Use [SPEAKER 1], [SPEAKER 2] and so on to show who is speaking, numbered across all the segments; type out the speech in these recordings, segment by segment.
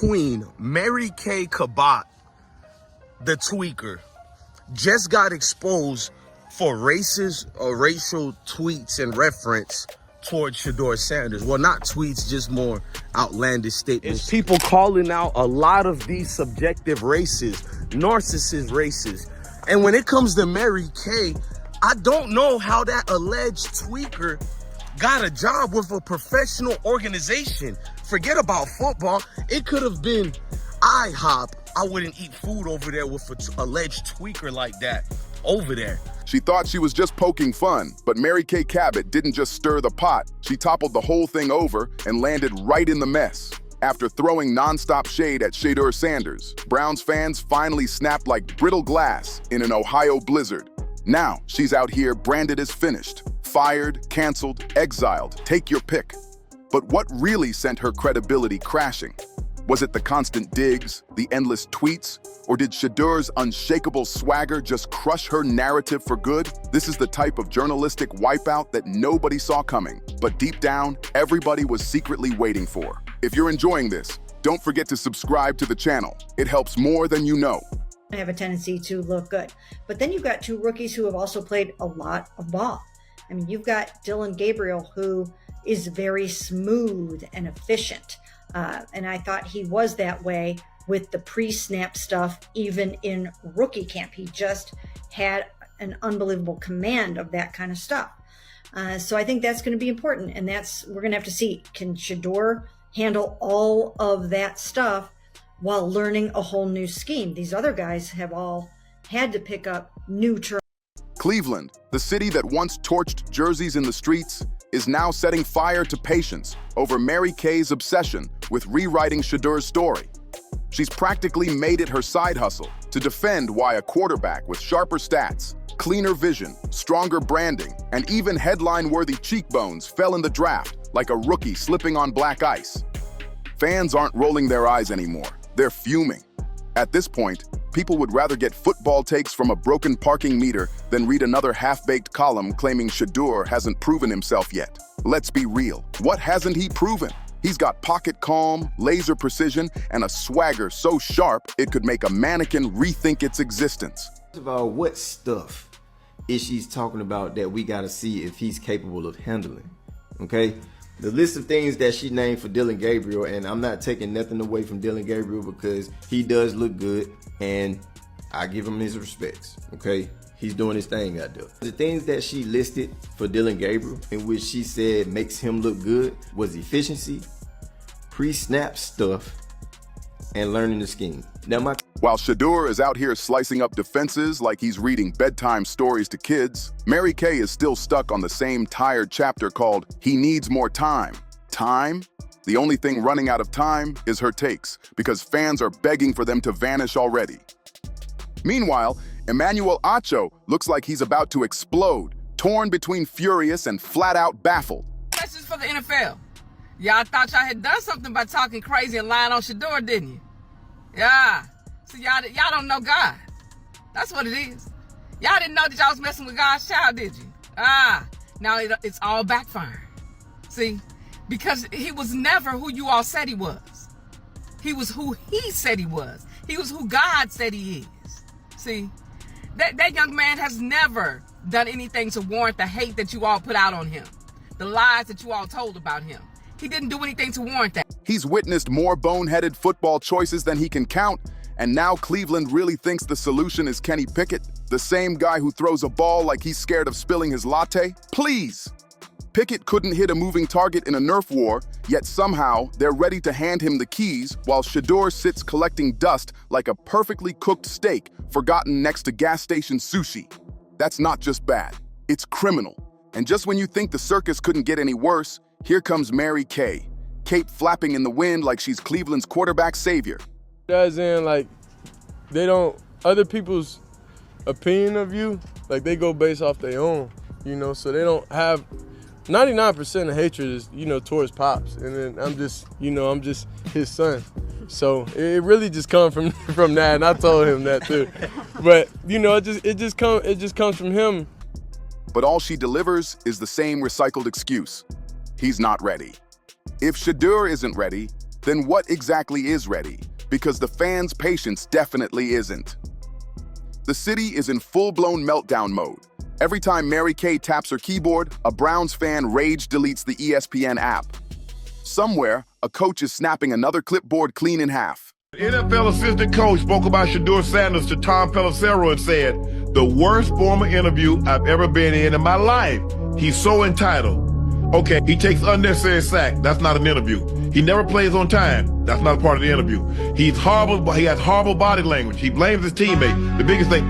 [SPEAKER 1] queen, Mary Kay Cabot, the tweaker, just got exposed for racist or racial tweets and reference towards Shedeur Sanders. Well, not tweets, just more outlandish statements. It's people calling out a lot of these subjective races, narcissist races. And when it comes to Mary Kay, I don't know how that alleged tweaker got a job with a professional organization. Forget about football. It could have been IHOP. I wouldn't eat food over there with an alleged tweaker like that over there.
[SPEAKER 2] She thought she was just poking fun, but Mary Kay Cabot didn't just stir the pot. She toppled the whole thing over and landed right in the mess. After throwing nonstop shade at Shedeur Sanders, Browns fans finally snapped like brittle glass in an Ohio blizzard. Now she's out here branded as finished, fired, canceled, exiled, take your pick. But what really sent her credibility crashing? Was it the constant digs, the endless tweets, or did Shedeur's unshakable swagger just crush her narrative for good? This is the type of journalistic wipeout that nobody saw coming, but deep down, everybody was secretly waiting for. If you're enjoying this, don't forget to subscribe to the channel. It helps more than you know.
[SPEAKER 3] Have a tendency to look good. But then you've got two rookies who have also played a lot of ball. I mean, you've got Dillon Gabriel, who is very smooth and efficient. And I thought he was that way with the pre-snap stuff, even in rookie camp. He just had an unbelievable command of that kind of stuff. So I think that's going to be important. And we're going to have to see, can Shedeur handle all of that stuff while learning a whole new scheme? These other guys have all had to pick up new terms.
[SPEAKER 2] Cleveland, the city that once torched jerseys in the streets, is now setting fire to patience over Mary Kay's obsession with rewriting Shedeur's story. She's practically made it her side hustle to defend why a quarterback with sharper stats, cleaner vision, stronger branding, and even headline-worthy cheekbones fell in the draft like a rookie slipping on black ice. Fans aren't rolling their eyes anymore. They're fuming. At this point, people would rather get football takes from a broken parking meter than read another half-baked column claiming Shedeur hasn't proven himself yet. Let's be real. What hasn't he proven? He's got pocket calm, laser precision, and a swagger so sharp it could make a mannequin rethink its existence.
[SPEAKER 4] First of all, what stuff is she talking about that we gotta see if he's capable of handling? Okay? The list of things that she named for Dillon Gabriel, and I'm not taking nothing away from Dillon Gabriel because he does look good and I give him his respects, okay? He's doing his thing out there. The things that she listed for Dillon Gabriel, in which she said makes him look good, was efficiency, pre-snap stuff, and learning the scheme. Now,
[SPEAKER 2] While Shedeur is out here slicing up defenses like he's reading bedtime stories to kids, Mary Kay is still stuck on the same tired chapter called He Needs More Time. Time? The only thing running out of time is her takes, because fans are begging for them to vanish already. Meanwhile, Acho looks like he's about to explode, torn between furious and flat-out baffled.
[SPEAKER 5] This is for the N.F.L. Y'all thought y'all had done something by talking crazy and lying on Shedeur, didn't you? Yeah. So y'all don't know God. That's what it is. Y'all didn't know that y'all was messing with God's child, did you? Now it's all backfiring. See? Because he was never who you all said he was. He was who he said he was. He was who God said he is. See? That young man has never done anything to warrant the hate that you all put out on him. The lies that you all told about him. He didn't do anything to warrant that.
[SPEAKER 2] He's witnessed more boneheaded football choices than he can count, and now Cleveland really thinks the solution is Kenny Pickett, the same guy who throws a ball like he's scared of spilling his latte? Please! Pickett couldn't hit a moving target in a Nerf war, yet somehow they're ready to hand him the keys while Shedeur sits collecting dust like a perfectly cooked steak forgotten next to gas station sushi. That's not just bad, it's criminal. And just when you think the circus couldn't get any worse, here comes Mary Kay, cape flapping in the wind like she's Cleveland's quarterback savior.
[SPEAKER 6] As in, like, other people's opinion of you, like, they go based off their own, so they don't have, 99% of hatred is, towards Pops. And then I'm just his son. So it really just comes from that, and I told him that too. But, it just comes from him.
[SPEAKER 2] But all she delivers is the same recycled excuse. He's not ready. If Shedeur isn't ready, then what exactly is ready? Because the fans' patience definitely isn't. The city is in full-blown meltdown mode. Every time Mary Kay taps her keyboard, a Browns fan rage deletes the ESPN app. Somewhere, a coach is snapping another clipboard clean in half.
[SPEAKER 7] N.F.L. assistant coach spoke about Shedeur Sanders to Tom Pelissero and said, "The worst former interview I've ever been in my life. He's so entitled. Okay, he takes unnecessary sack. That's not an interview. He never plays on time. That's not a part of the interview. He's horrible, but he has horrible body language. He blames his teammate. The biggest thing,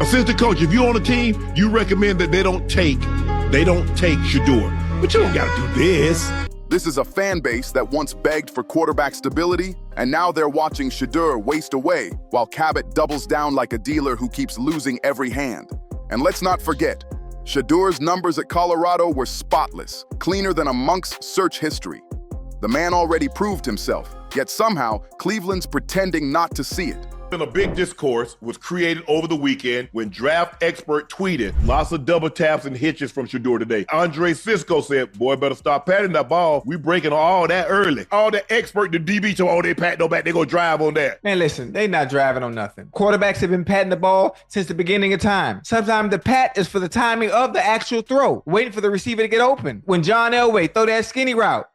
[SPEAKER 7] assistant coach, if you're on a team, you recommend that they don't take Shedeur. But you don't gotta do this."
[SPEAKER 2] This is a fan base that once begged for quarterback stability, and now they're watching Shedeur waste away while Cabot doubles down like a dealer who keeps losing every hand. And let's not forget, Shedeur's numbers at Colorado were spotless, cleaner than a monk's search history. The man already proved himself, yet somehow Cleveland's pretending not to see it.
[SPEAKER 7] And a big discourse was created over the weekend when draft expert tweeted lots of double taps and hitches from Shedeur today. Andre Cisco said, "Boy, better stop patting that ball. We breaking all that early." All the expert, the DB told, "Oh, they pat no back. They go drive on that."
[SPEAKER 8] Man, listen, they not driving on nothing. Quarterbacks have been patting the ball since the beginning of time. Sometimes the pat is for the timing of the actual throw, waiting for the receiver to get open. When John Elway throw that skinny route,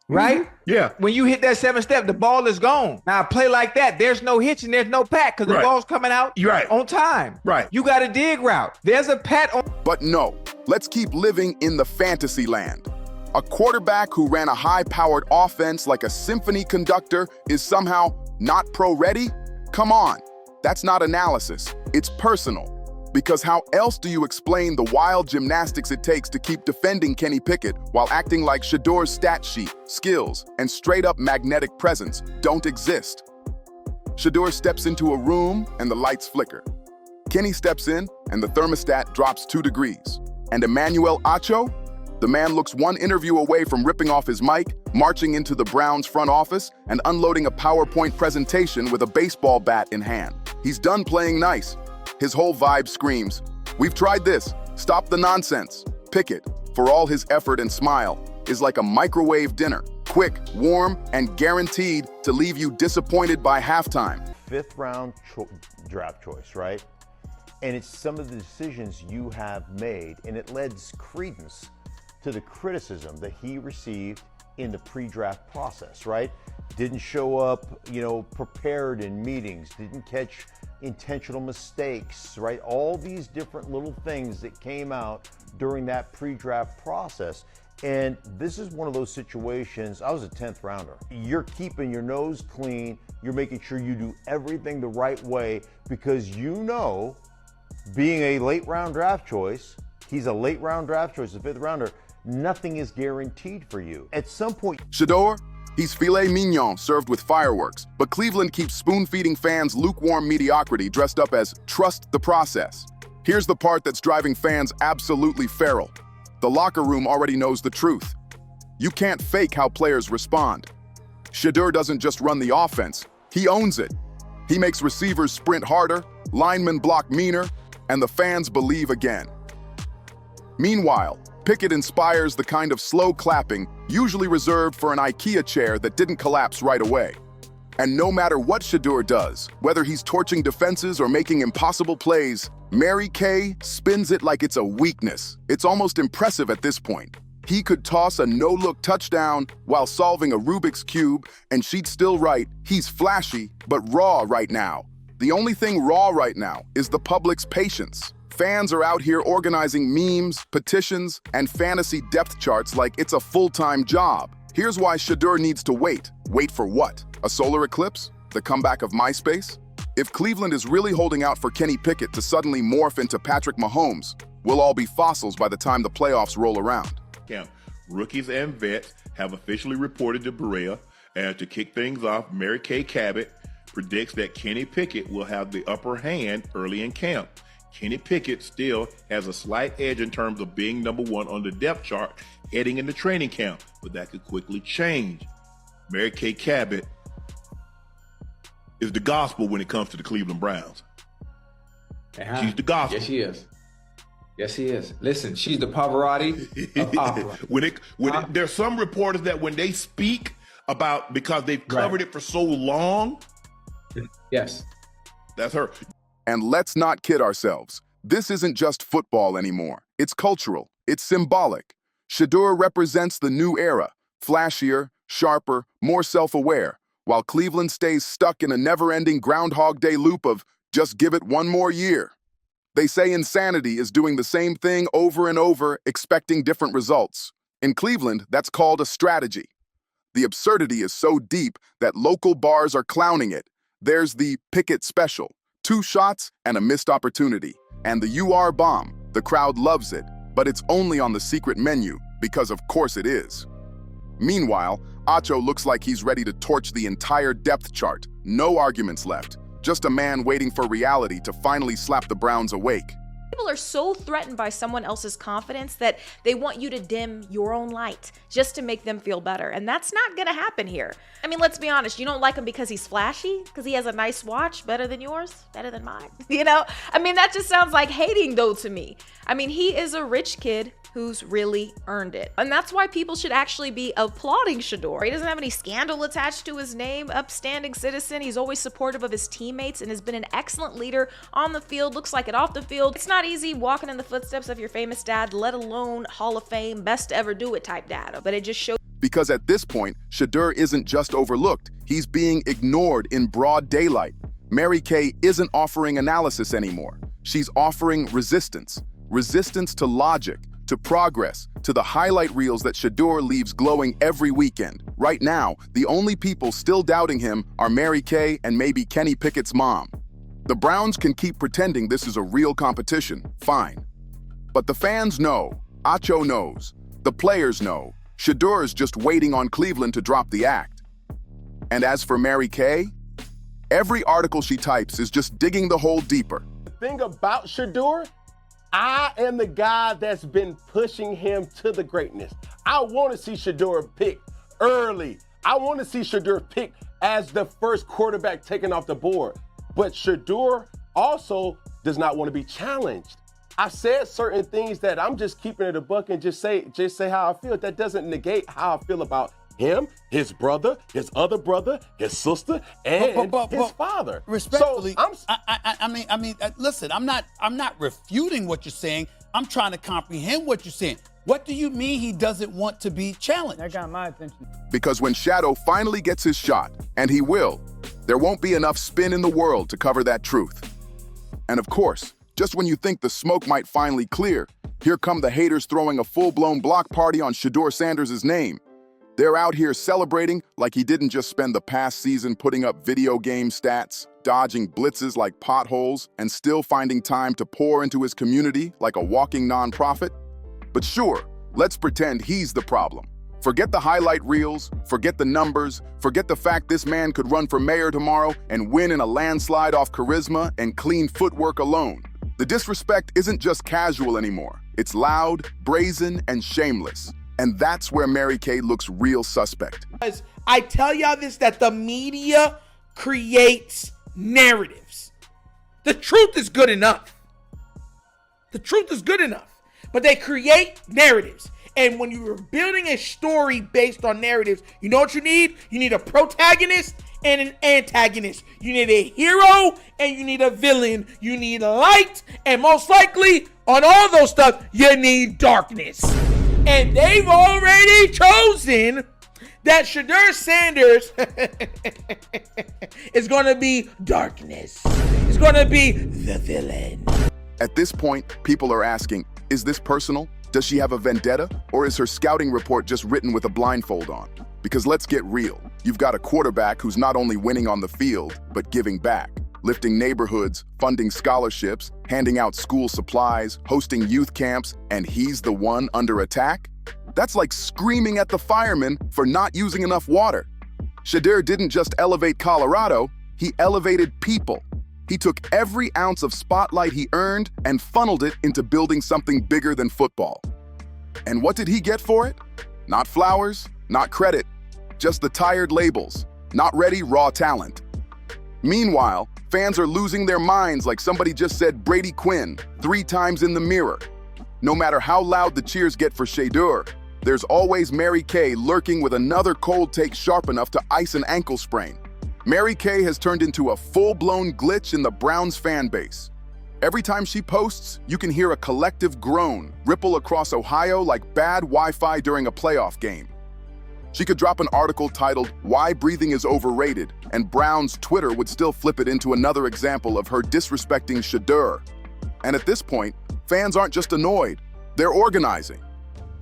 [SPEAKER 8] right?
[SPEAKER 7] Yeah.
[SPEAKER 8] When you hit that 7-step, the ball is gone. Now, a play like that, there's no hitch and there's no pat because the ball's coming out on time.
[SPEAKER 7] Right.
[SPEAKER 8] You got a dig route. There's a pat on.
[SPEAKER 2] But no, let's keep living in the fantasy land. A quarterback who ran a high-powered offense like a symphony conductor is somehow not pro-ready? Come on, that's not analysis, it's personal. Because how else do you explain the wild gymnastics it takes to keep defending Kenny Pickett while acting like Shedeur's stat sheet, skills, and straight-up magnetic presence don't exist? Shedeur steps into a room and the lights flicker. Kenny steps in and the thermostat drops 2 degrees. And Emmanuel Acho? The man looks one interview away from ripping off his mic, marching into the Browns front office, and unloading a PowerPoint presentation with a baseball bat in hand. He's done playing nice. His whole vibe screams, "We've tried this. Stop the nonsense." Pickett, for all his effort and smile, is like a microwave dinner. Quick, warm, and guaranteed to leave you disappointed by halftime.
[SPEAKER 9] 5th round draft choice, right? And it's some of the decisions you have made, and it lends credence to the criticism that he received in the pre-draft process, right? Didn't show up, prepared in meetings, didn't catch intentional mistakes, right? All these different little things that came out during that pre-draft process. And this is one of those situations. I was a 10th rounder. You're keeping your nose clean. You're making sure you do everything the right way because being a late round draft choice, he's a late round draft choice, a 5th rounder, nothing is guaranteed for you. At some point,
[SPEAKER 2] Shedeur? He's filet mignon served with fireworks, but Cleveland keeps spoon-feeding fans lukewarm mediocrity dressed up as trust the process. Here's the part that's driving fans absolutely feral. The locker room already knows the truth. You can't fake how players respond. Shedeur doesn't just run the offense, he owns it. He makes receivers sprint harder, linemen block meaner, and the fans believe again. Meanwhile, Pickett inspires the kind of slow clapping usually reserved for an IKEA chair that didn't collapse right away. And no matter what Shedeur does, whether he's torching defenses or making impossible plays, Mary Kay spins it like it's a weakness. It's almost impressive at this point. He could toss a no-look touchdown while solving a Rubik's Cube, and she'd still write, "He's flashy, but raw right now." The only thing raw right now is the public's patience. Fans are out here organizing memes, petitions, and fantasy depth charts like it's a full-time job. Here's why Shedeur needs to wait. Wait for what? A solar eclipse? The comeback of MySpace? If Cleveland is really holding out for Kenny Pickett to suddenly morph into Patrick Mahomes, we'll all be fossils by the time the playoffs roll around.
[SPEAKER 7] Rookies and vets have officially reported to Berea, and to kick things off, Mary Kay Cabot predicts that Kenny Pickett will have the upper hand early in camp. Kenny Pickett still has a slight edge in terms of being #1 on the depth chart heading into training camp, but that could quickly change. Mary Kay Cabot is the gospel when it comes to the Cleveland Browns. She's the gospel.
[SPEAKER 10] Yes, she is. Yes, he is. Listen, she's the Pavarotti of opera.
[SPEAKER 7] There's some reporters that when they speak about because they've covered it for so long?
[SPEAKER 10] Yes.
[SPEAKER 7] That's her.
[SPEAKER 2] And let's not kid ourselves. This isn't just football anymore. It's cultural. It's symbolic. Shedeur represents the new era, flashier, sharper, more self-aware, while Cleveland stays stuck in a never-ending Groundhog Day loop of just give it one more year. They say insanity is doing the same thing over and over, expecting different results. In Cleveland, that's called a strategy. The absurdity is so deep that local bars are clowning it. There's the Pickett special, 2 shots and a missed opportunity. And the UR bomb, the crowd loves it, but it's only on the secret menu, because of course it is. Meanwhile, Acho looks like he's ready to torch the entire depth chart. No arguments left. Just a man waiting for reality to finally slap the Browns awake.
[SPEAKER 11] People are so threatened by someone else's confidence that they want you to dim your own light just to make them feel better. And that's not gonna happen here. I mean, let's be honest, you don't like him because he's flashy, because he has a nice watch, better than yours, better than mine, you know? I mean, that just sounds like hating though to me. I mean, he is a rich kid who's really earned it. And that's why people should actually be applauding Shedeur. He doesn't have any scandal attached to his name, upstanding citizen. He's always supportive of his teammates and has been an excellent leader on the field, looks like it off the field. It's not easy walking in the footsteps of your famous dad, let alone Hall of Fame, best to ever do it type dad, but it just shows.
[SPEAKER 2] Because at this point, Shedeur isn't just overlooked, he's being ignored in broad daylight. Mary Kay isn't offering analysis anymore. She's offering resistance. Resistance to logic, to progress, to the highlight reels that Shedeur leaves glowing every weekend. Right now, the only people still doubting him are Mary Kay and maybe Kenny Pickett's mom. The Browns can keep pretending this is a real competition, fine. But the fans know, Acho knows, the players know, Shedeur is just waiting on Cleveland to drop the act. And as for Mary Kay, every article she types is just digging the hole deeper.
[SPEAKER 12] The thing about Shedeur, I am the guy that's been pushing him to the greatness. I want to see Shedeur picked early. I want to see Shedeur picked as the first quarterback taken off the board. But Shedeur also does not want to be challenged. I've said certain things that I'm just keeping it a buck and just say how I feel. That doesn't negate how I feel about him, his brother, his other brother, his sister, and his father.
[SPEAKER 13] Respectfully,
[SPEAKER 12] so
[SPEAKER 13] listen, I'm not refuting what you're saying. I'm trying to comprehend what you're saying. What do you mean he doesn't want to be challenged?
[SPEAKER 14] That got my attention.
[SPEAKER 2] Because when Shadow finally gets his shot, and he will, there won't be enough spin in the world to cover that truth. And of course, just when you think the smoke might finally clear, here come the haters throwing a full-blown block party on Shedeur Sanders' name. They're out here celebrating like he didn't just spend the past season putting up video game stats, dodging blitzes like potholes, and still finding time to pour into his community like a walking nonprofit. But sure, let's pretend he's the problem. Forget the highlight reels, forget the numbers, forget the fact this man could run for mayor tomorrow and win in a landslide off charisma and clean footwork alone. The disrespect isn't just casual anymore. It's loud, brazen, and shameless. And that's where Mary Kay looks real suspect.
[SPEAKER 15] I tell y'all this, that the media creates narratives. The truth is good enough. The truth is good enough. But they create narratives. And when you're building a story based on narratives, you know what you need? You need a protagonist and an antagonist. You need a hero and you need a villain. You need light, and most likely, on all those stuff, you need darkness. And they've already chosen that Shedeur Sanders is going to be darkness. It's going to be the villain.
[SPEAKER 2] At this point, people are asking, is this personal? Does she have a vendetta? Or is her scouting report just written with a blindfold on? Because let's get real. You've got a quarterback who's not only winning on the field, but giving back. Lifting neighborhoods, funding scholarships, handing out school supplies, hosting youth camps, and he's the one under attack? That's like screaming at the firemen for not using enough water. Shedeur didn't just elevate Colorado, he elevated people. He took every ounce of spotlight he earned and funneled it into building something bigger than football. And what did he get for it? Not flowers, not credit, just the tired labels, not ready raw talent. Meanwhile, fans are losing their minds like somebody just said Brady Quinn 3 times in the mirror. No matter how loud the cheers get for Shedeur, there's always Mary Kay lurking with another cold take sharp enough to ice an ankle sprain. Mary Kay has turned into a full-blown glitch in the Browns fan base. Every time she posts, you can hear a collective groan ripple across Ohio like bad Wi-Fi during a playoff game. She could drop an article titled, "Why Breathing is Overrated," and Brown's Twitter would still flip it into another example of her disrespecting Shedeur. And at this point, fans aren't just annoyed, they're organizing.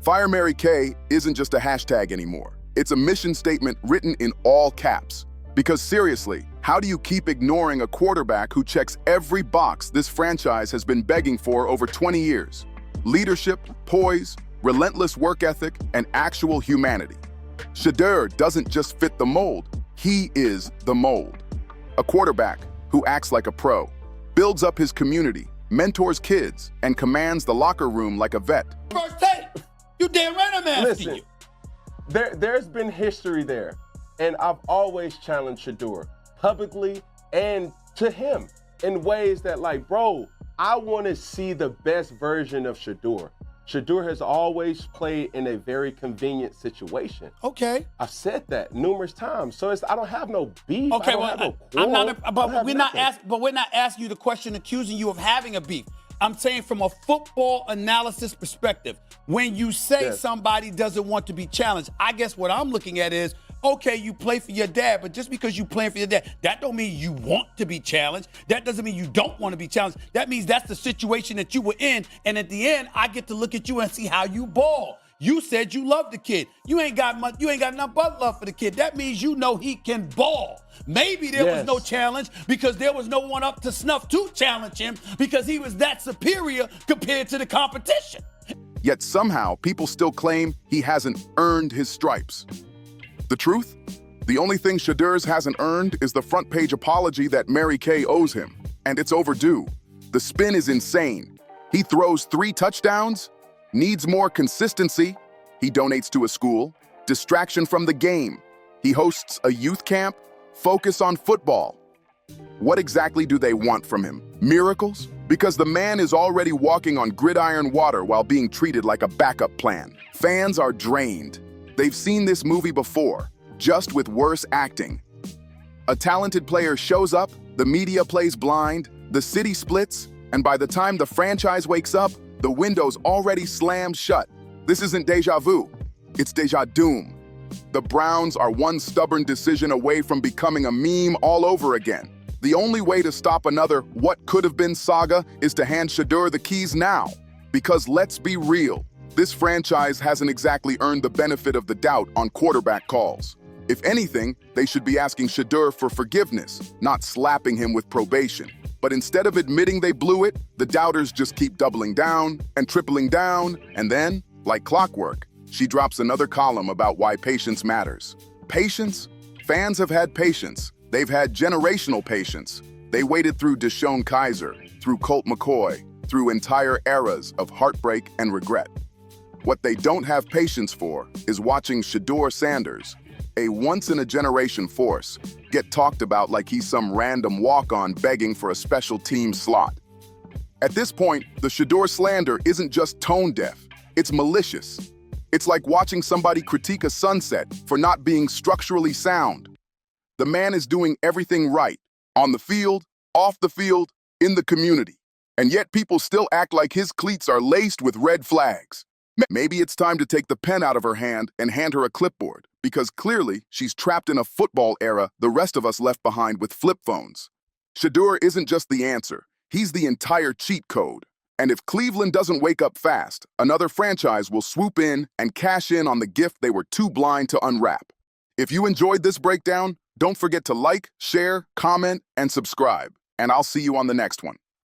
[SPEAKER 2] Fire Mary Kay isn't just a hashtag anymore. It's a mission statement written in all caps. Because seriously, how do you keep ignoring a quarterback who checks every box this franchise has been begging for over 20 years? Leadership, poise, relentless work ethic, and actual humanity. Shedeur doesn't just fit the mold, he is the mold. A quarterback who acts like a pro, builds up his community, mentors kids, and commands the locker room like a vet.
[SPEAKER 13] First take. You damn right I'm asking you.
[SPEAKER 12] There's been history there, and I've always challenged Shedeur publicly and to him in ways that, like, bro, I want to see the best version of Shedeur. Shedeur has always played in a very convenient situation.
[SPEAKER 13] Okay.
[SPEAKER 12] I've said that numerous times, so I don't have no beef.
[SPEAKER 13] Okay, we're not asking you the question accusing you of having a beef. I'm saying from a football analysis perspective, when you say somebody doesn't want to be challenged, I guess what I'm looking at is, okay, you play for your dad, but just because you playing for your dad, that don't mean you want to be challenged. That doesn't mean you don't want to be challenged. That means that's the situation that you were in, and at the end, I get to look at you and see how you ball. You said you love the kid. You ain't got nothing but love for the kid. That means you know he can ball. Maybe there was no challenge because there was no one up to snuff to challenge him because he was that superior compared to the competition.
[SPEAKER 2] Yet somehow, people still claim he hasn't earned his stripes. The truth? The only thing Shedeur hasn't earned is the front page apology that Mary Kay owes him, and it's overdue. The spin is insane. He throws 3 touchdowns, needs more consistency. He donates to a school, distraction from the game. He hosts a youth camp, focus on football. What exactly do they want from him? Miracles? Because the man is already walking on gridiron water while being treated like a backup plan. Fans are drained. They've seen this movie before, just with worse acting. A talented player shows up, the media plays blind, the city splits, and by the time the franchise wakes up, the window's already slammed shut. This isn't deja vu, it's deja doom. The Browns are one stubborn decision away from becoming a meme all over again. The only way to stop another what could have been saga is to hand Shedeur the keys now. Because let's be real, this franchise hasn't exactly earned the benefit of the doubt on quarterback calls. If anything, they should be asking Shedeur for forgiveness, not slapping him with probation. But instead of admitting they blew it, the doubters just keep doubling down and tripling down, and then, like clockwork, she drops another column about why patience matters. Patience? Fans have had patience. They've had generational patience. They waited through Deshaun Kaiser, through Colt McCoy, through entire eras of heartbreak and regret. What they don't have patience for is watching Shedeur Sanders, a once-in-a-generation force, get talked about like he's some random walk-on begging for a special team slot. At this point, the Shedeur slander isn't just tone-deaf, it's malicious. It's like watching somebody critique a sunset for not being structurally sound. The man is doing everything right, on the field, off the field, in the community. And yet people still act like his cleats are laced with red flags. Maybe it's time to take the pen out of her hand and hand her a clipboard, because clearly she's trapped in a football era the rest of us left behind with flip phones. Shedeur isn't just the answer, he's the entire cheat code. And if Cleveland doesn't wake up fast, another franchise will swoop in and cash in on the gift they were too blind to unwrap. If you enjoyed this breakdown, don't forget to like, share, comment, and subscribe. And I'll see you on the next one.